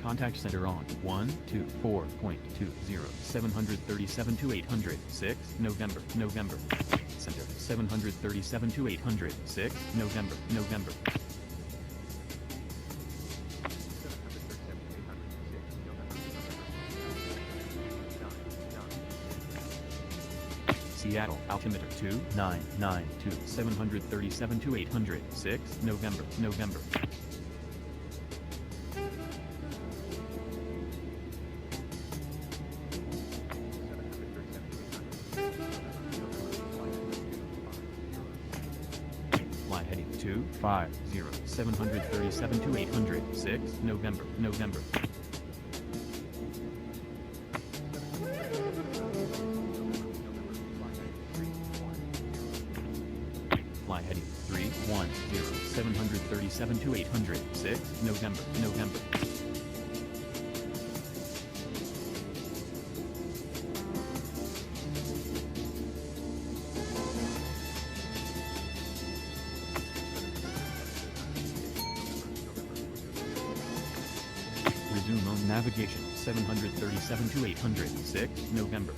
Contact center on 124.20 737 to 806 November. Center 737 to 806 November. Seattle, altimeter 2992 737 to 806 November. Fly heading 250 737 to 806 November. Fly heading 310 737 to 806 November. Resume on navigation 737 to 806 November.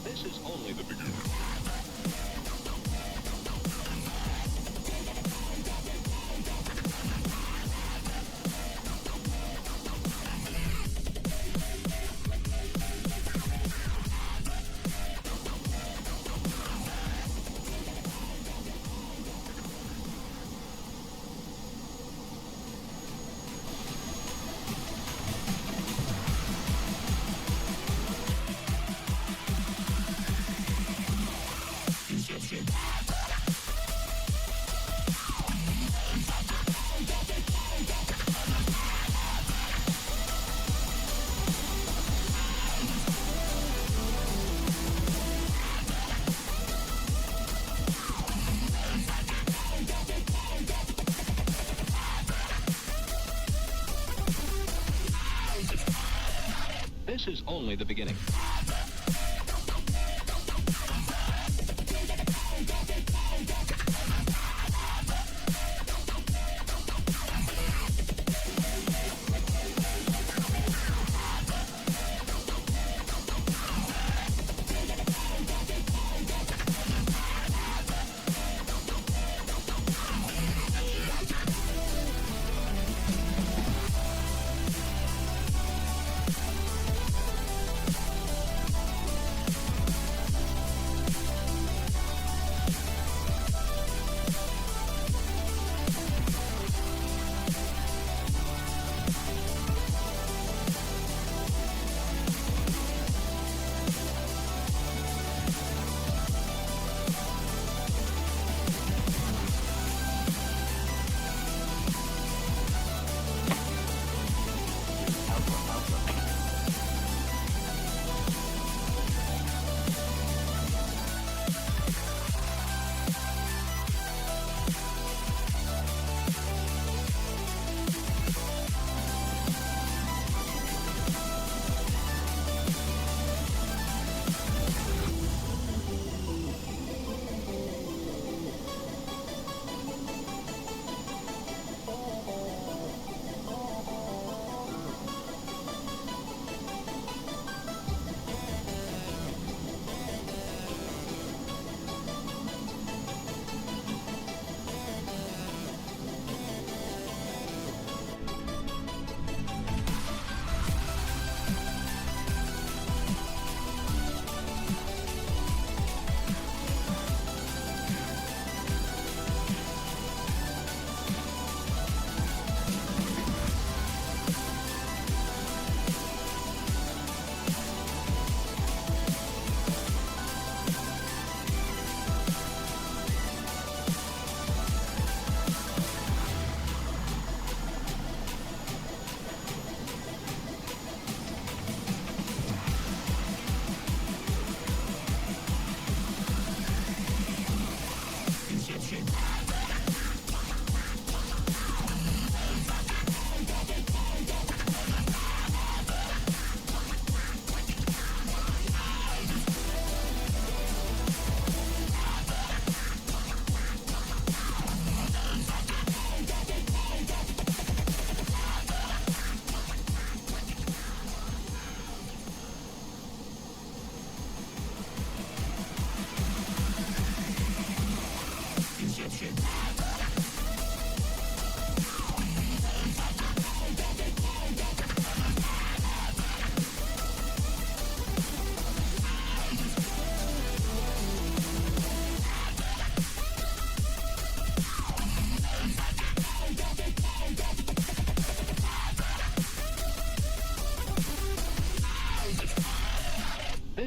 This is only the beginning. This is only the beginning.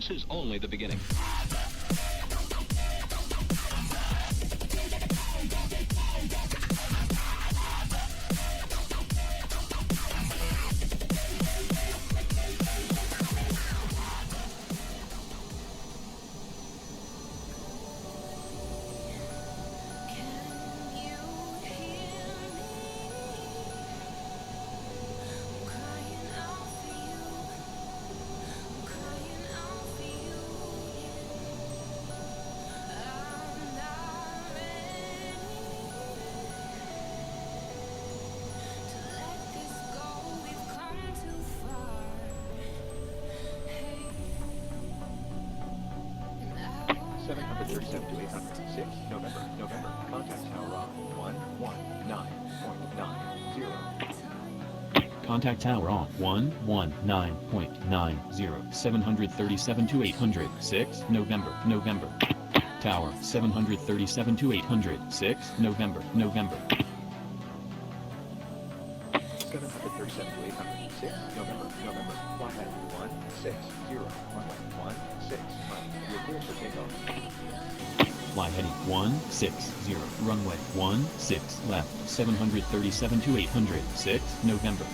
This is only the beginning. November. Contact tower on 119.90. Contact tower on 119.90. 737 to 800. 6 November. Tower 737 to 800. 6 November. 737 to 800. 6 November. Fly heading 160. Runway 16 left. You're clear for takeoff. Fly heading 160. Runway 16 left. 737 to 800. 6 November.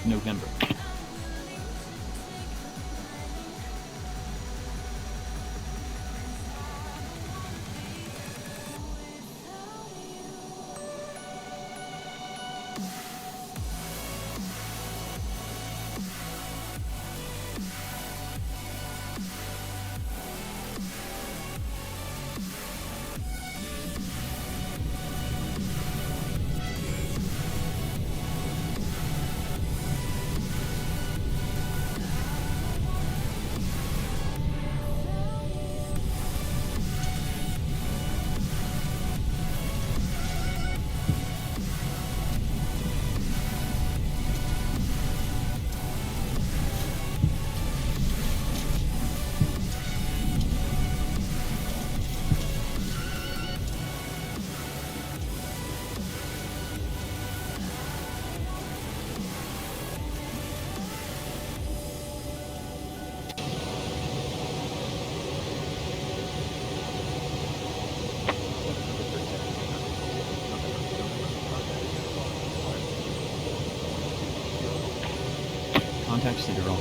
Contact center on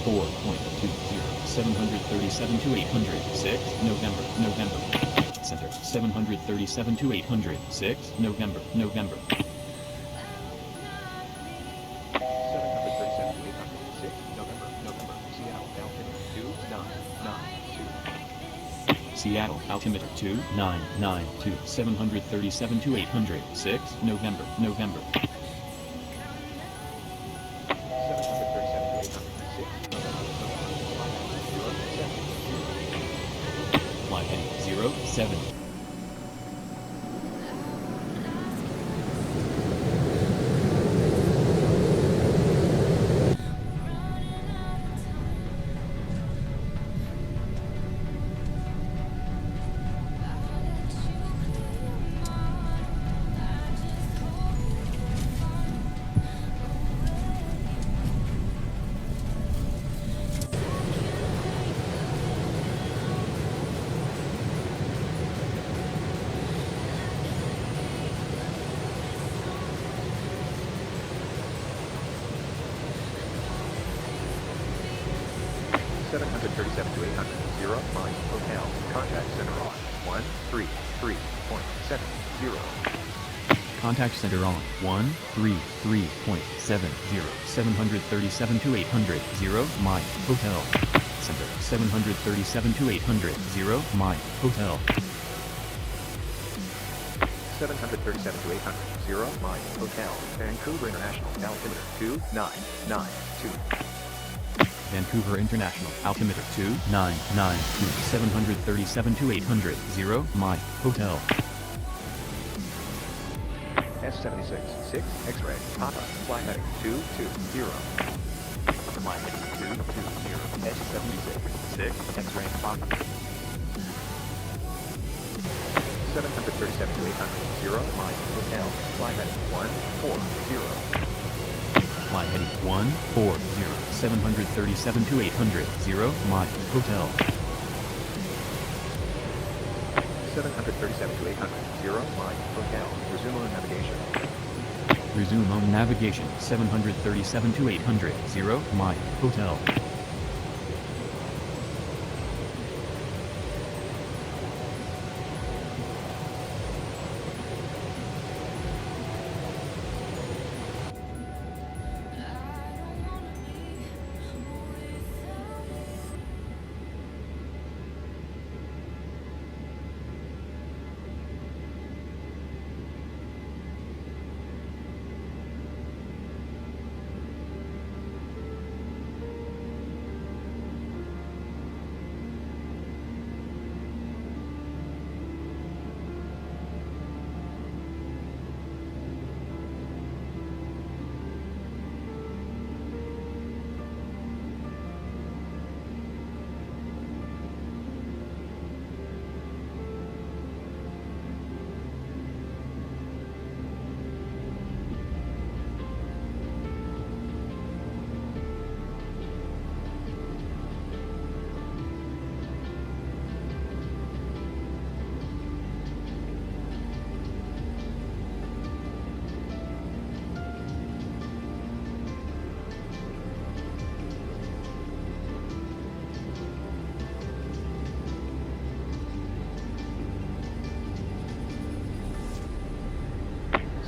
124.20. 737 to 800. 6 November. Center 737 to 800. 6 November. 737 to 800. 6 November. Seattle altitude 2992. Seattle altimeter 2992. 737 to 800. 6 November. 7. to 800. 0 Mike Hotel. Contact center on 133.70. Contact center on 133.70. 737 to 800. 0 Mike Hotel. Center 737 to 800. 0 Mike Hotel. 737 to 800. 0 Mike Hotel. Vancouver International. Altimeter 2992. Vancouver International, altimeter 2992, 737 to 800, 0 Mike Hotel. S76, 6 X-ray, Papa, flight heading 220. Flight heading 220, S76, 6 X-ray, Papa. 737 to 800, 0 Mike Hotel, flight heading 140. Fly heading 140, 737 to 800, 0 My Hotel. 737 to 800, 0 My Hotel. Resume on navigation. Resume on navigation, 737 to 800, 0 My Hotel.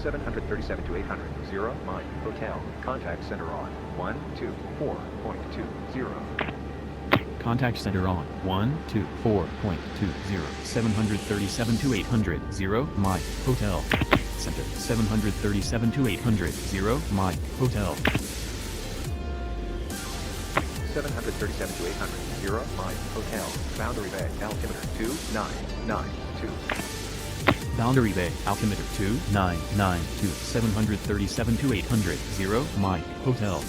Seven hundred 37 to 800, 0 My Hotel. Contact center on 124.20. Contact center on 124.20, 737 to 800, 0 My Hotel. Center 737 to 800, 0 My Hotel. 737 to 800, 0 My Hotel. Boundary Bay, altimeter 2992. Boundary Bay, altimeter 2992, 737 to 800, 0 My Hotel.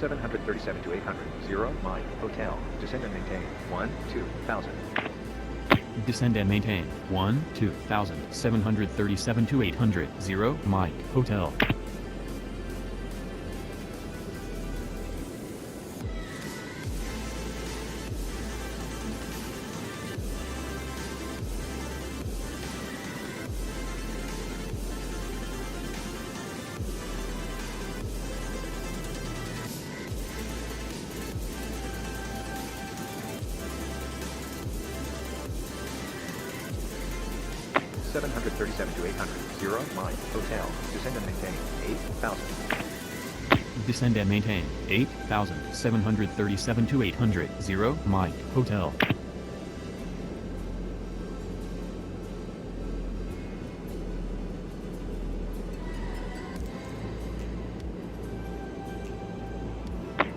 737 to 800. 0. Mike. Hotel. Descend and maintain. 1, 2,000. Descend and maintain. 1, 2,000. 737 to 800. 0. Mike. Hotel. Seven hundred thirty-seven to 800. 0. Mike. Hotel. Descend and maintain. 8,000. Descend and maintain. 8,000. 737 to 800. 0. Mike. Hotel.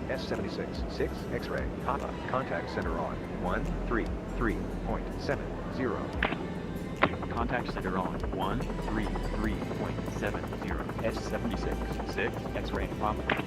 S76. 6. X-ray. Papa. Contact center on. 133.70. Contact center on 133.70. S76 6 X-ray Papa.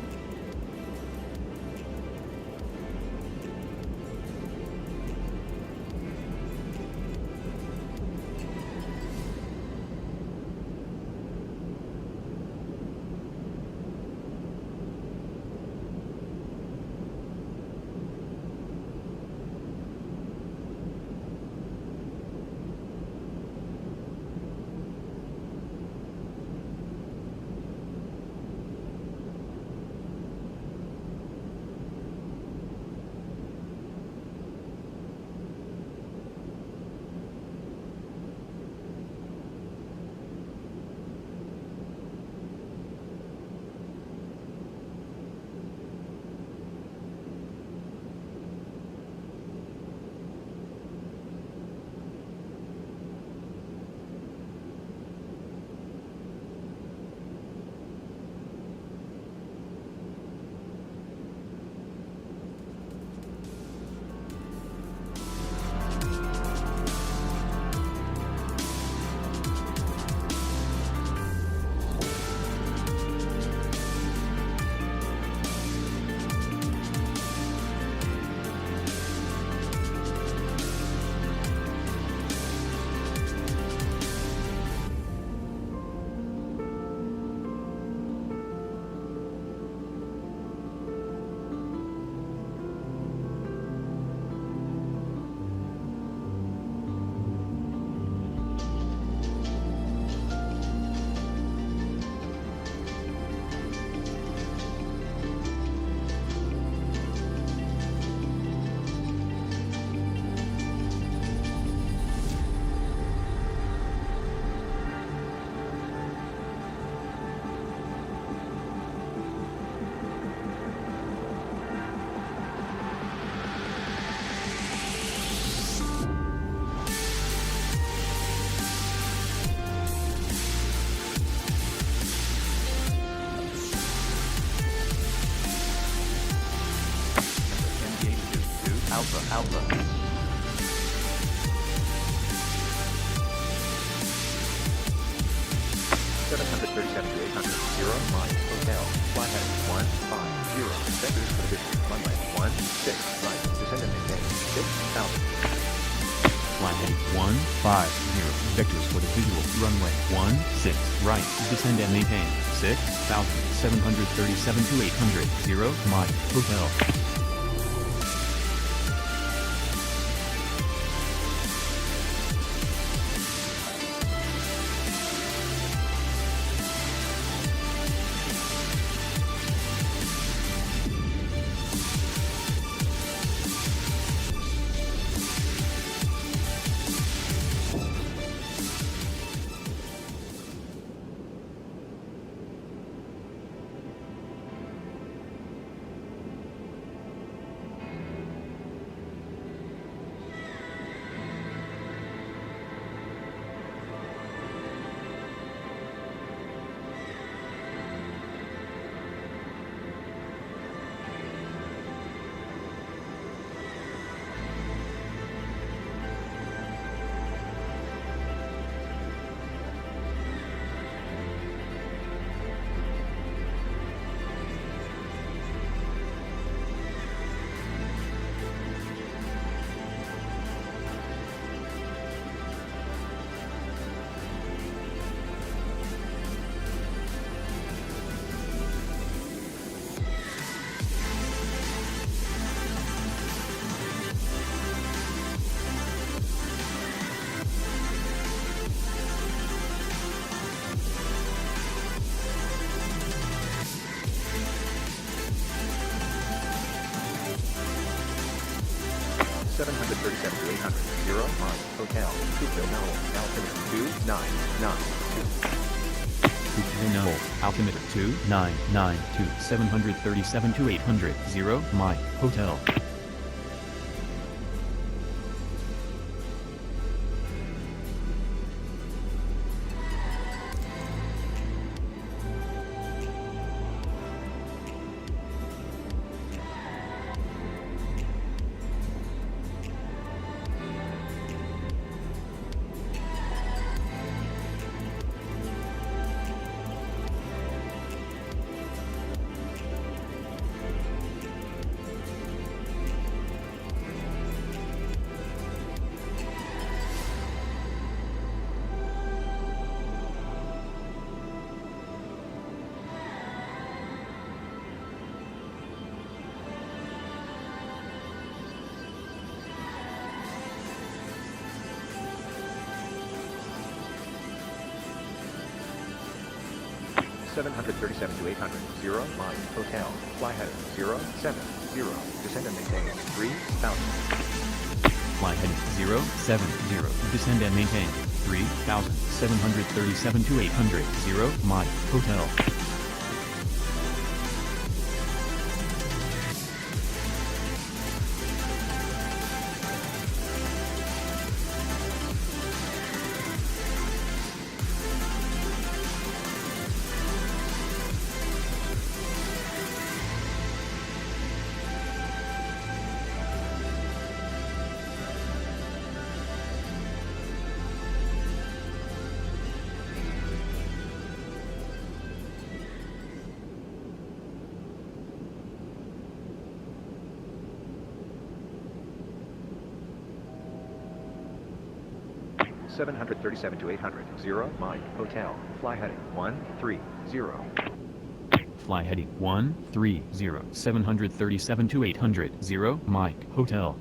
Alpha. 737 to 800. 0. Mike. Hotel. Flight heading 150. Vectors for the distance. Runway 16. Right. Descend and maintain. 6,000. Flight heading 150. Vectors for the visual. Runway 16. Right. Descend and maintain. 6,737 to 800. 0. Mike. Hotel. 737 to 800, 0, Mike, Hotel, Coopville, Knoll, altimeter 2992. Coopville Knoll, altimeter 2992, 737 to 800, 0, Mike, Hotel. Seven hundred 37 to 800, 0, Mike, Hotel, fly heading 070, descend and maintain 3000. Fly heading 070, descend and maintain 3,000, 737 to 800, 0, Mike, Hotel. Seven hundred 37 to 800, 0, Mike, Hotel, fly heading 130. Fly heading 130, 737 to 800, 0, Mike, Hotel.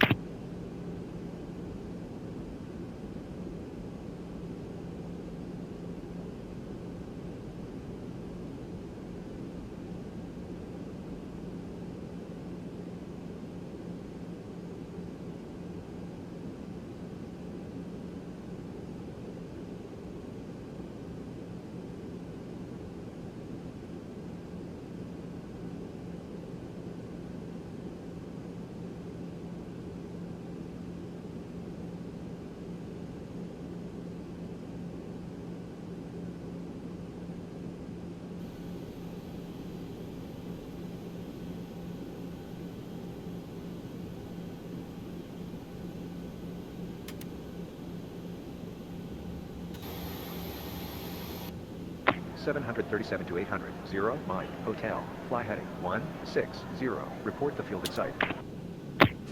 Seven hundred 37 to 800, 0, Mike, Hotel, fly heading 160, report the field in sight.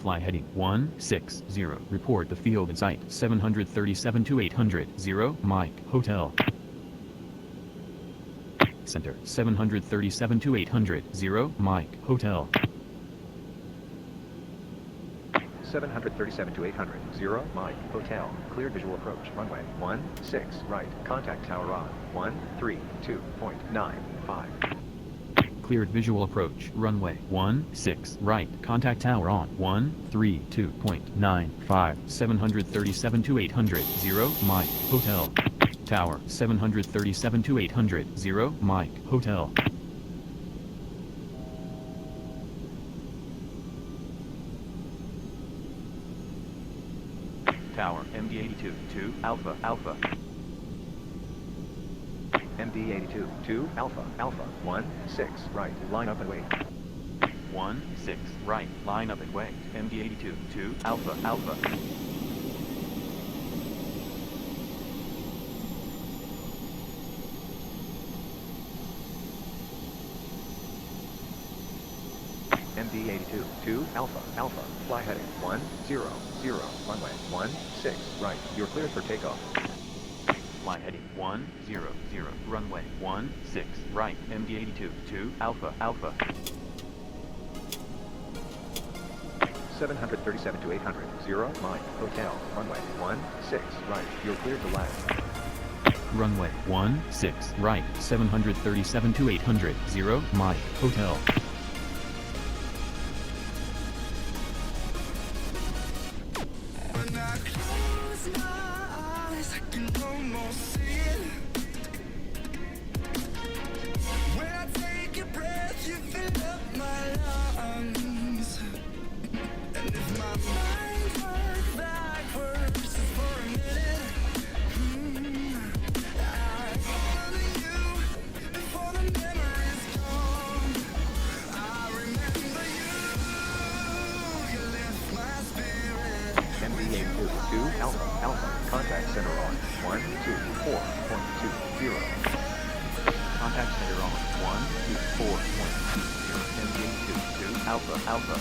Fly heading 160, report the field in sight, 737 to 800, 0, Mike, Hotel. Center, 737 to 800, 0, Mike, Hotel. 737 to 800, 0, Mike, Hotel, clear visual approach, runway 16, right, contact tower on 132.95. Cleared visual approach, runway 16, right, contact tower on 132.95, 737 to 800, 0, Mike, Hotel. Tower, 737 to 800, 0, Mike, Hotel. Tower, MD82, 2, Alpha, Alpha. MD82, 2, Alpha, Alpha, 16, right, line up and wait. 16, right, line up and wait. MD82, 2, Alpha, Alpha. MD82, 2, Alpha, Alpha, fly heading 100, runway 16, right, you're cleared for takeoff. Fly heading 100, runway 16, right, MD82, 2, Alpha, Alpha. 737 to 800, 0, Mike, Hotel, runway 16, right, you're cleared to land. Runway 16, right, 737 to 800, 0, Mike, Hotel. contact center on 124.20 MJ22 Alpha Alpha.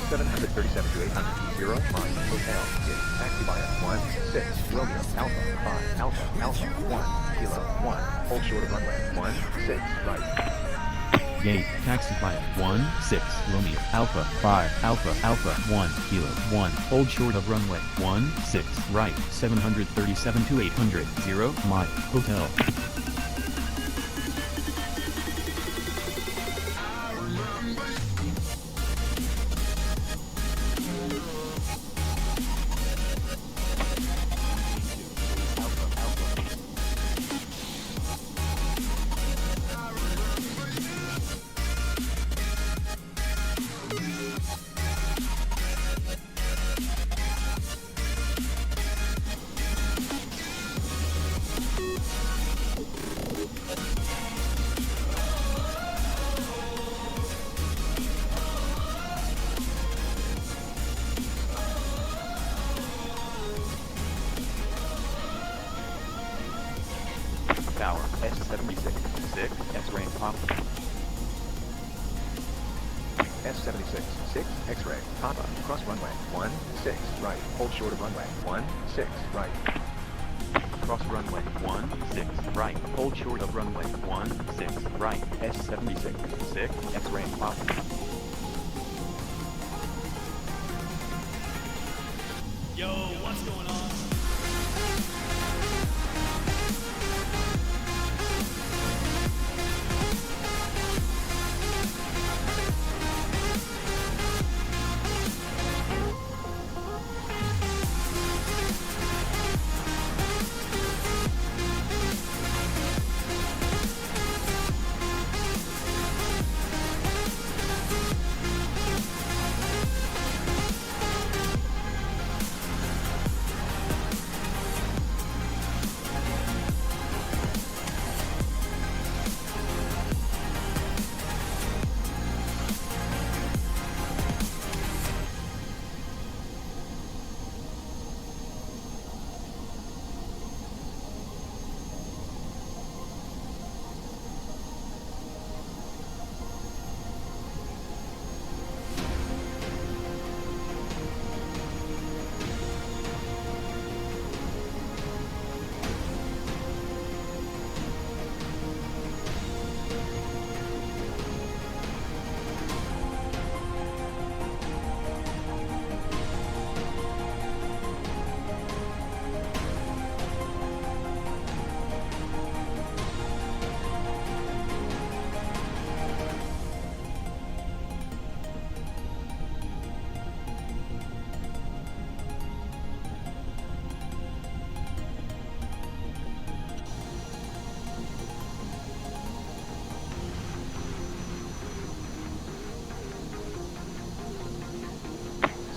$737 to 800 Zero Mike Hotel is taxi via 16 Romeo Alpha 5 Alpha Alpha 1 Kilo 1 hold short of runway 16 right. Gate, taxi via 16 Romeo Alpha 5 Alpha Alpha 1 Kilo 1 hold short of runway 16 right. 737 to 800 Zero Mike Hotel. Tower S76 6 X-ray pop. S76 6 X-ray Papa cross runway 16 right hold short of runway 16 right. Cross runway 16 right hold short of runway 16 right. S76 6 X-ray Papa. Yo, what's going on?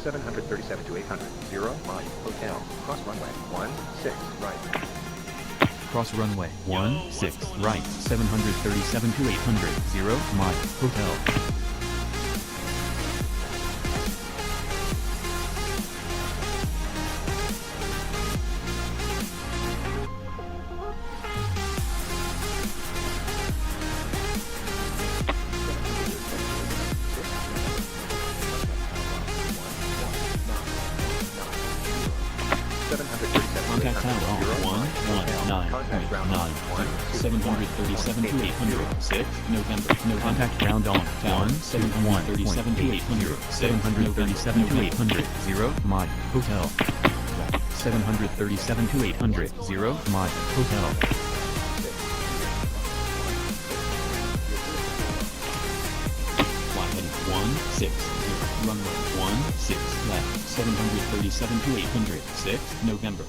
$737 to 800 Zero Mike Hotel cross runway 16 right. Cross runway 16 right. 737 to 800 Zero Mike Hotel. Contact tower on 119.9. 737 to 800. 6 November. Contact ground on 17137 to 800. 737 to 800. 0 My Hotel. 737 to 800. 0 My Hotel. Fly heading 160. Runway 16 left. 737 to 800. 6 November.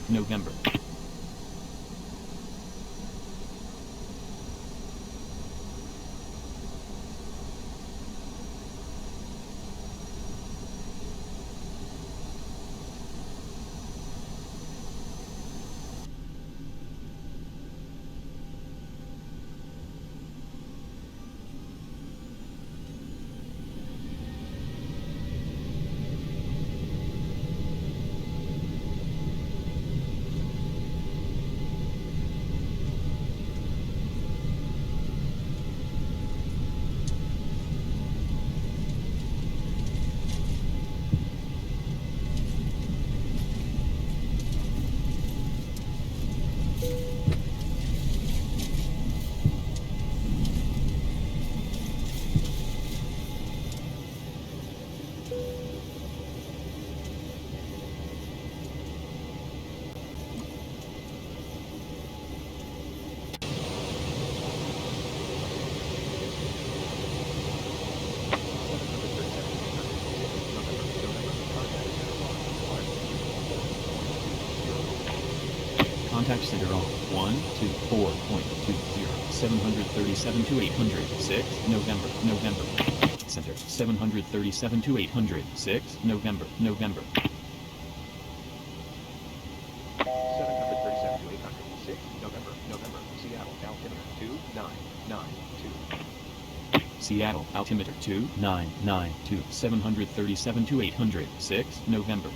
Contact center on 124.20. 737 to 800. 6 November. Center 737 to 800. 6 November. 737 to 800. 6 November. Seattle, altimeter 2992. Seattle, altimeter 2992. 737 to 800. 6 November.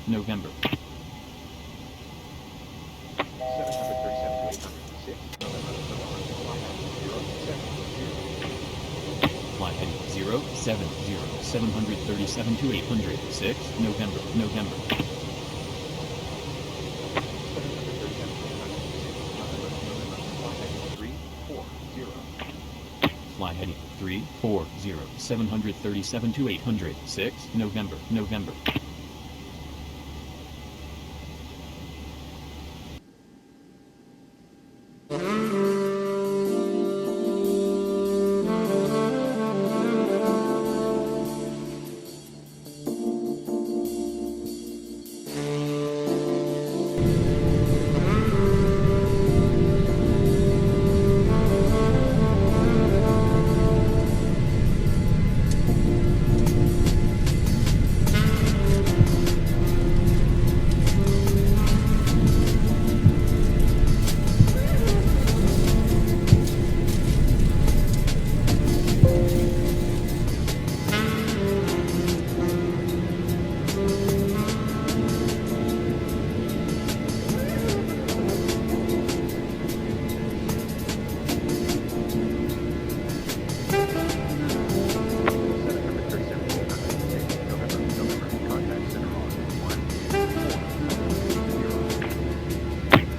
737 to 800. 6 November. Fly heading 340. 737 to 800. 6 November.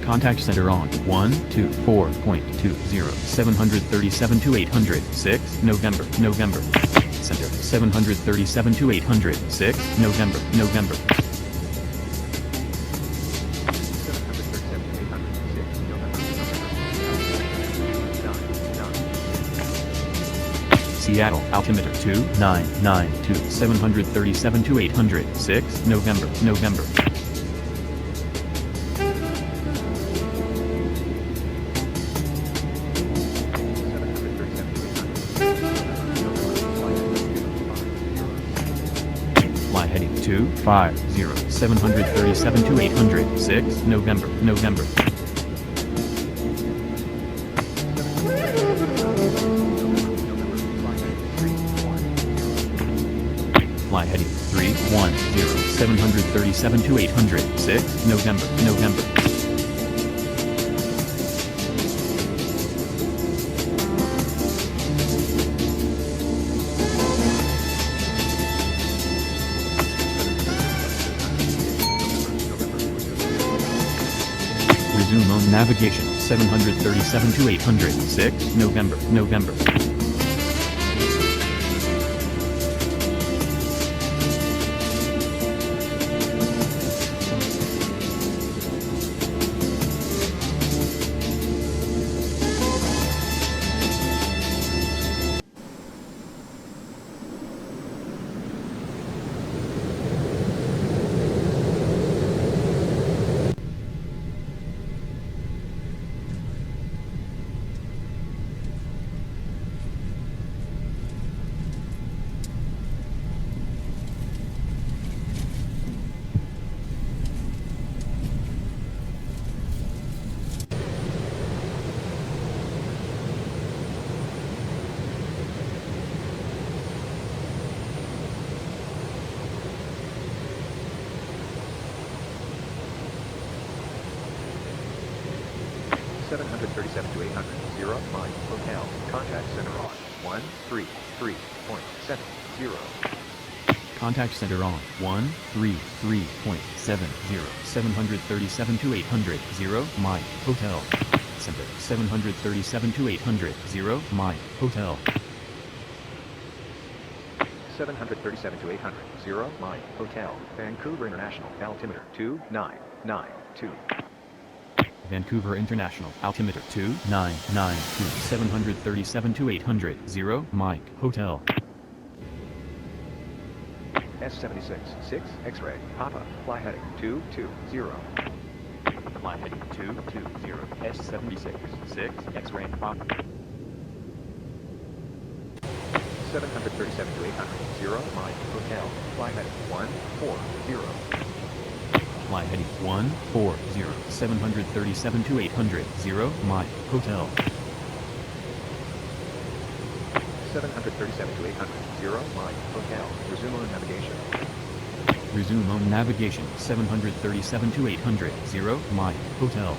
Contact center on 124.20. 737 to 800. 6 November. Center 737 to 800. 6 November. Seattle, altimeter 2992. 737 to 800. 6 November. Fly heading 250. 737 to 800. 6 November. Fly heading 310. 737 to 800. 6 November. navigation 737 to 800. 6 November. 737 to 800. 0 Mike Hotel. Contact center on 133.70. Contact center on 133.70. 737 to 800. 0 Mike Hotel. Center 737 to 800. 0 Mike Hotel. 737 to 800. 0 Mike Hotel. Vancouver International. Altimeter 2992. Vancouver International. Altimeter 2992. 737 to 800. 0 Mike Hotel. S76 6 X-ray. Papa. Fly heading 220. Fly heading 220. S76 6 X-ray Papa. 737 to 800. 0 Mike Hotel. Fly heading 140. Fly heading 140. 737 to 800. 0 Mike Hotel. 737 to 800. 0 Mike Hotel. Resume on navigation. Resume on navigation 737 to 800. 0 Mike Hotel.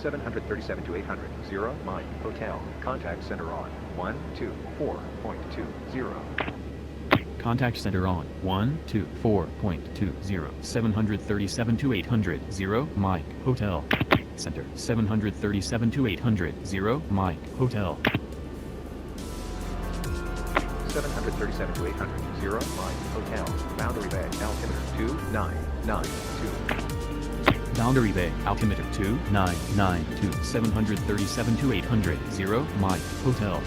Seven 737 to 800. 0 Mike Hotel. Contact center on 124.20. Contact center on 124.20. 737 to 800. 0 Mike Hotel. Center 737 to 800. 0 Mike Hotel. 737 to 800. 0 Mike Hotel. Boundary Bay. Altimeter 2992. Boundary Bay. Altimeter 2992. 737 to 800. 0 Mike Hotel.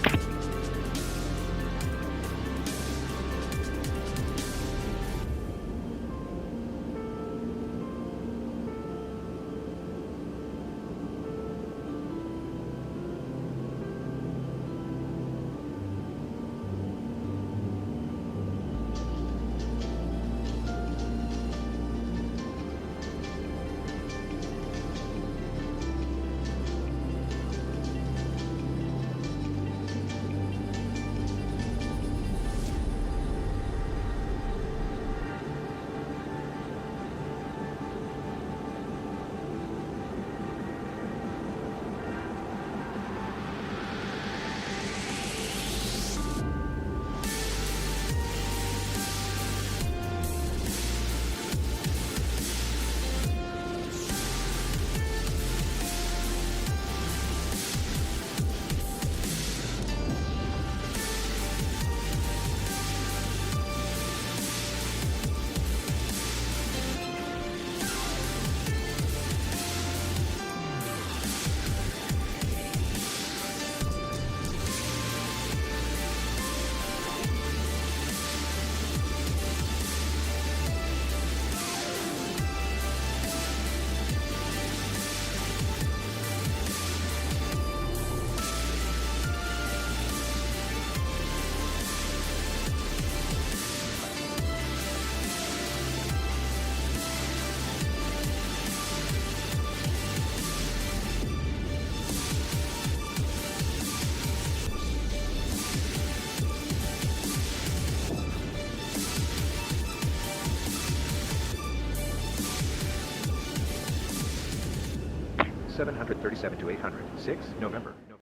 737 to 800. 6, November.